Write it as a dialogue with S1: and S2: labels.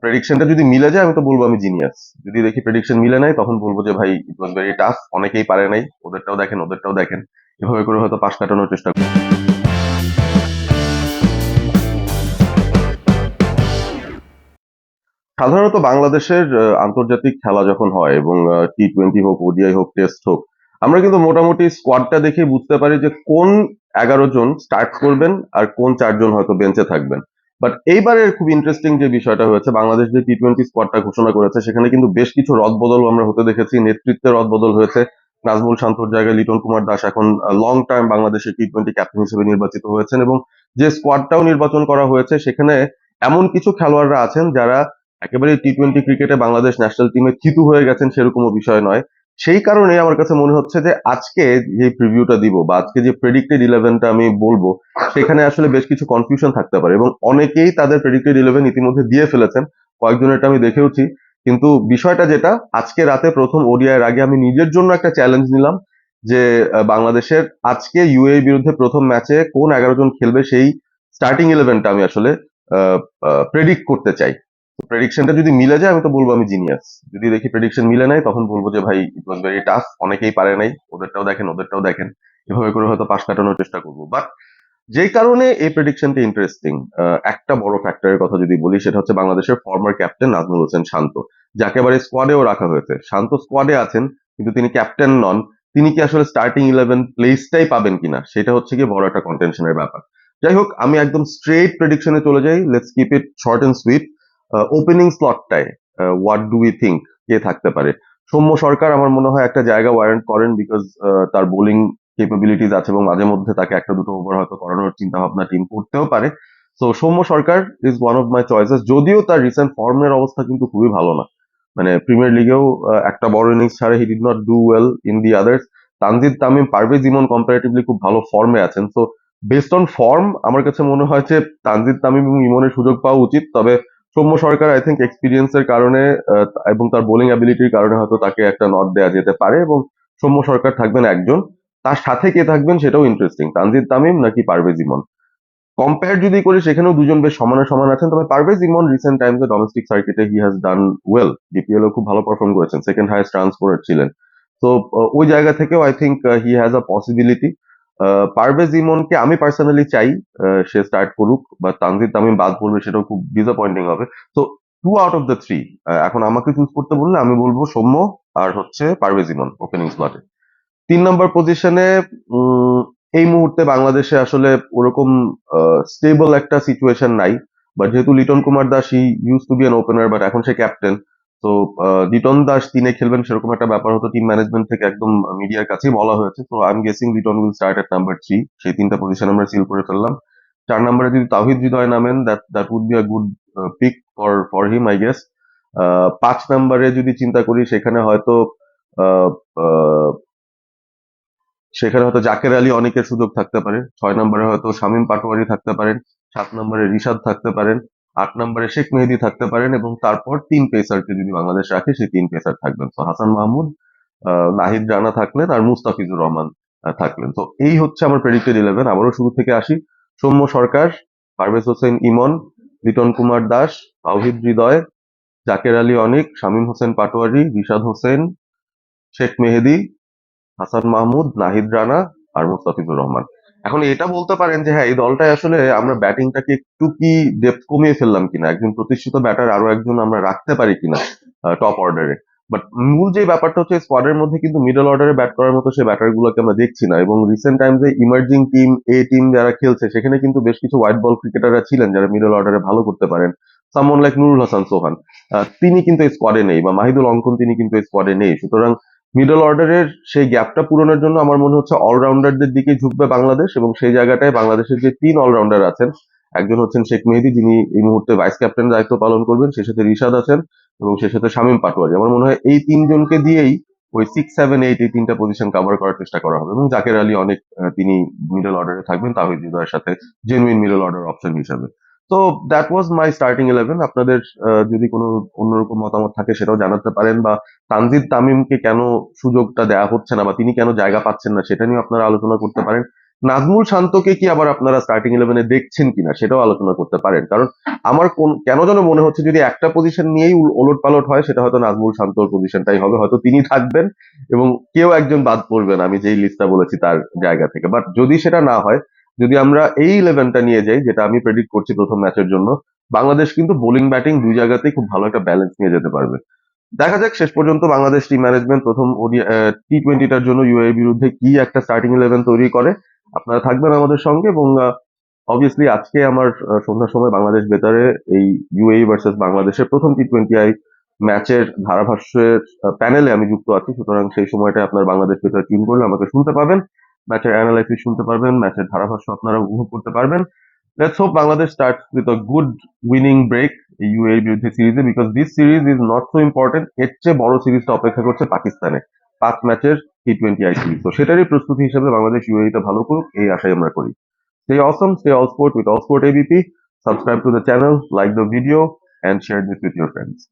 S1: প্রেডিকশনটা যদি মিলে যায় আমি তো বলবো আমি জিনিয়াস। যদি দেখি প্রেডিকশন মিলে নাই তখন বলবো যে ভাই ইট ওয়াজ ভেরি টাফ, অনেকেই পারে নাই, ওদেরটাও দেখেন ওদেরটাও দেখেন, এভাবে করে হয়তো পাশ কাটানোর চেষ্টা করবো। সাধারণত বাংলাদেশের আন্তর্জাতিক খেলা যখন হয় এবং T20 হোক, ওডিআই হোক, টেস্ট হোক, আমরা কিন্তু মোটামুটি স্কোয়াডটা দেখে বুঝতে পারি যে কোন 11 জন স্টার্ট করবেন আর কোন 4 জন হয়তো বেঞ্চে থাকবেন। বাট এইবারের খুব ইন্টারেস্টিং যে বিষয়টা হয়েছে, বাংলাদেশ যে T20 স্কোয়াডটা ঘোষণা করেছে সেখানে কিন্তু বেশ কিছু রদবদল আমরা হতে দেখেছি, নেতৃত্বে রদবদল হয়েছে। নাজমুল শান্তর জায়গায় লিটন কুমার দাস এখন লং টার্ম বাংলাদেশের T20 ক্যাপ্টেন হিসেবে নির্বাচিত হয়েছেন, এবং যে স্কোয়াডটাও নির্বাচন করা হয়েছে সেখানে এমন কিছু খেলোয়াড়রা আছেন যারা একেবারে T20 ক্রিকেটে বাংলাদেশ ন্যাশনাল টিমে থিতু হয়ে গেছেন সেরকমও বিষয় নয়। সেই কারণে আমার কাছে মনে হচ্ছে যে আজকে যে প্রিভিউটা দিব বা আজকে যে প্রেডিক্টেড ইলেভেনটা আমি বলবো সেখানে আসলে বেশ কিছু কনফিউশন থাকতে পারে, এবং অনেকেই তাদের প্রেডিক্টেড ইলেভেন ইতিমধ্যে দিয়ে ফেলেছেন, কয়েকজনেরটা আমি দেখেওছি। কিন্তু বিষয়টা যেটা, আজকে রাতে প্রথম ওডিআই এর আগে আমি নিজের জন্য একটা চ্যালেঞ্জ নিলাম যে বাংলাদেশের আজকে ইউএই বিরুদ্ধে প্রথম ম্যাচে কোন 11 জন খেলবে সেই স্টার্টিং ইলেভেনটা আমি আসলে প্রেডিক্ট করতে চাই। প্রেডিকশনটা যদি মিলে যায় আমি তো বলবো আমি জিনিয়াস। যদি দেখি প্রেডিকশন মিলে নাই তখন বলবো যে ভাই ইট ওয়াজ ভেরি টাফ, অনেকেই পারে নাই, ওদেরটাও দেখেন ওদেরটাও দেখেন, এভাবে করে হয়তো পাশ কাটানোর চেষ্টা করবো। বাট যে কারণে এই প্রেডিকশনটা ইন্টারেস্টিং, একটা বড় ফ্যাক্টরের কথা যদি বলি সেটা হচ্ছে বাংলাদেশের ফর্মার ক্যাপ্টেন নাজমুল হোসেন শান্ত, যাকে এবারে স্কোয়াডেও রাখা হয়েছে। শান্ত স্কোয়াডে আছেন কিন্তু তিনি ক্যাপ্টেন নন। তিনি কি আসলে স্টার্টিং ইলেভেন প্লেসটাই পাবেন কিনা সেটা হচ্ছে কি বড় একটা কন্টেনশনের ব্যাপার। যাই হোক, আমি একদম স্ট্রেট প্রেডিকশনে চলে যাই, let's keep it short and sweet. Opening স্লটটায় হোয়াট ডু উই থিঙ্ক কে থাকতে পারে? সৌম্য সরকার আমার মনে হয় একটা জায়গা ওয়ারেন্ট করেন, বিকজ তার বোলিং কেপাবিলিটিস আছে এবং মাঝে মধ্যে তাকে একটা দুটো ওভার হয়তো করানোর চিন্তা ভাবনা টিম করতেও পারে। তো Soumya Sarkar is one of my choices, যদিও তার রিসেন্ট ফর্মের অবস্থা কিন্তু খুবই ভালো না। মানে প্রিমিয়ার লিগেও একটা বড় ইনিংস ছাড়া he did not do well in the others. Tanzid Tamim, Parvez Emon comparatively খুব ভালো ফর্মে আছেন। তো বেসড অন ফর্ম আমার কাছে মনে হয় যে তানজিদ তামিম এবং ইমনের সুযোগ পাওয়া উচিত। তবে সৌম্য সরকার আই থিঙ্ক এক্সপিরিয়েন্সের কারণে এবং তার বোলিং অ্যাবিলিটির কারণে হয়তো তাকে একটা নট দেওয়া যেতে পারে, এবং সৌম্য সরকার থাকবেন একজন। তার সাথে কে থাকবেন সেটাও ইন্টারেস্টিং, তানজিদ তামিম নাকি পারভেজ ইমন। কম্পেয়ার যদি করি সেখানেও দুজন বেশ সমানে সমান আছেন, তবে পারভেজ ইমন রিসেন্ট টাইমসে ডোমেস্টিক সার্কিটে he has done well, DPL খুব ভালো পারফর্ম করেছেন, সেকেন্ড হাইয়েস্ট রান স্কোরার ছিলেন। তো ওই জায়গা থেকেও I think he has a possibility. Parvez ইমনকে আমি পার্সোনালি চাই সে স্টার্ট করুক, বা তানজিদ তামিম বাদ পড়বে সেটাও খুব ডিসঅ্যাপয়েন্টিং হবে। তো 2 আউট অফ দ্য 3, এখন আমাকে চুজ করতে বললে আমি বলবো সৌম্য আর হচ্ছে পারভেজ ইমন ওপেনিং স্লটে। 3 নম্বর পজিশনে এই মুহূর্তে বাংলাদেশে আসলে ওরকম স্টেবল একটা সিচুয়েশন নাই, বাট যেহেতু Liton Kumar Das he use to be an opener, but এখন সে ক্যাপ্টেন। তো লিটন দাস তিনে খেলবেন সেরকম একটা ব্যাপার হতো টিম ম্যানেজমেন্ট থেকে একদম মিডিয়ার কাছেই বলা হয়েছে। তো I am guessing Liton will start at number 3। সেই 3টা পজিশন আমরা সিল করে ফেললাম। 4 নম্বরে যদি তাওহিদ হৃদয় নামেন, that that would be a good pick for for him I guess. 5 নম্বরে যদি চিন্তা করি সেখানে হয়তো আহ, আহ, জাকের আলী অনেকের সুযোগ থাকতে পারে। 6 নম্বরে হয়তো শামীম পাটোয়ারি থাকতে পারেন। 7 নম্বরে রিশাদ থাকতে পারেন। 8 নম্বরে শেখ মেহেদী থাকতে পারেন, এবং তারপর 3 পেসারকে যদি বাংলাদেশ রাখে সেই 3 পেসার থাকবেন। তো হাসান মাহমুদ, নাহিদ রানা থাকলেন, আর মুস্তাফিজুর রহমান থাকলেন। তো এই হচ্ছে আমার প্রেডিক্টেড ইলেভেন। আবারও শুরু থেকে আসি। সৌম্য সরকার, পারভেজ হোসেন ইমন, লিটন কুমার দাস, তাওহিদ হৃদয়, জাকের আলী অনিক, শামীম হোসেন পাটোয়ারি, রিশাদ হোসেন, শেখ মেহেদী, হাসান মাহমুদ, নাহিদ রানা, আর মুস্তাফিজুর রহমান। এখন এটা বলতে পারেন যে হ্যাঁ, এই দলটায় আসলে আমরা ব্যাটিংটাকে একটু কি ডেপথ কমিয়ে ফেললাম কিনা, একজন প্রতিষ্ঠিত ব্যাটার আরো একজন আমরা রাখতে পারি কিনা টপ অর্ডারে। বাট মূল যে ব্যাপারটা হচ্ছে স্কোয়াডের মধ্যে কিন্তু মিডল অর্ডারে ব্যাট করার মতো সেই ব্যাটার গুলোকে আমরা দেখছি না, এবং রিসেন্ট টাইমসে ইমার্জিং টিম, এ টিম যারা খেলছে সেখানে কিন্তু বেশ কিছু হোয়াইট বল ক্রিকেটাররা ছিলেন যারা মিডল অর্ডারে ভালো করতে পারেন। সামওয়ান লাইক নুরুল হাসান সোহান, তিনি কিন্তু এই স্কোয়াডে নেই, বা মাহিদুল অঙ্কন তিনি কিন্তু এই স্কোয়াডে নেই। সুতরাং মিডল অর্ডারের সেই গ্যাপটা পূরণের জন্য আমার মনে হচ্ছে অলরাউন্ডারদের দিকে ঝুঁকবে বাংলাদেশ, এবং সেই জায়গাটায় বাংলাদেশের যে 3 অলরাউন্ডার আছেন, একজন হচ্ছেন শেখ মেহেদী যিনি এই মুহূর্তে ভাইস ক্যাপ্টেন দায়িত্ব পালন করবেন, সে সাথে রিশাদ আছেন, এবং সে সাথে শামীম পাটোয়ারি। আমার মনে হয় এই 3 জনকে দিয়েই ওই 6, 7, 8 এই 3টা পজিশন কভার করার চেষ্টা করা হবে, এবং জাকের আলী অনেক তিনি মিডল অর্ডারে থাকবেন তাহিদ হৃদয়ের সাথে জেনুইন মিডল অর্ডার অপশন হিসেবে। তো that was my starting eleven. আপনাদের যদি কোনো অন্যরকম মতামত থাকে সেটাও জানাতে পারেন, বা তানজিদ তামিমকে কেন সুযোগটা দেওয়া হচ্ছে না, বা তিনি কেন জায়গা পাচ্ছেন না সেটা নিয়ে আপনারা আলোচনা করতে পারেন। নাজমুল শান্তকে কি আবার আপনারা স্টার্টিং ইলেভেনে দেখছেন কিনা সেটাও আলোচনা করতে পারেন, কারণ আমার কেন যেন মনে হচ্ছে যদি একটা পজিশন নিয়েই ওলট পালট হয় সেটা হয়তো নাজমুল শান্তর পজিশনটাই হবে, হয়তো তিনি থাকবেন এবং কেউ একজন বাদ পড়বেন আমি যেই লিস্টটা বলেছি তার জায়গা থেকে। বাট যদি সেটা না হয়, যদি আমরা এই ইলেভেনটা নিয়ে যাই যেটা আমি প্রেডিক্ট করছি প্রথম ম্যাচের জন্য, বাংলাদেশ কিন্তু বোলিং ব্যাটিং দুই জায়গাতেই খুব ভালো একটা ব্যালেন্স নিয়ে যেতে পারবে। দেখা যাক শেষ পর্যন্ত বাংলাদেশ টিম ম্যানেজমেন্ট প্রথম টি-20টার জন্য ইউএই বিরুদ্ধে কি একটা স্টার্টিং ইলেভেন তৈরি করে। আপনারা থাকবেন আমাদের সঙ্গে এবং অবভিয়াসলি আজকে আমার সন্ধ্যার সময় বাংলাদেশ বেতারে এই ইউএই ভার্সেস বাংলাদেশের প্রথম টি-20 ম্যাচের ধারাভাষ্যের প্যানেলে আমি যুক্ত আছি, সুতরাং সেই সময়টা আপনার বাংলাদেশ বেতার টিউন করলে আমাকে শুনতে পাবেন, ম্যাচের অ্যানালাইসিস শুনতে পারবেন, ম্যাচের ধারাভাষ্য আপনারা উপভোগ করতে পারবেন। Let's hope Bangladesh starts with a good winning break UAE বিরুদ্ধে সিরিজে, because this series is not so important. এর চেয়ে বড় সিরিজটা অপেক্ষা করছে পাকিস্তানে, 5 ম্যাচের টি-20 সিরিজ। তো সেটারই প্রস্তুতি হিসেবে বাংলাদেশ ইউএইটা ভালো করুক এই আশাই আমরা করি। Stay awesome, stay all sport with All Sport ABP. Subscribe to the channel, like the video, and share this with your friends.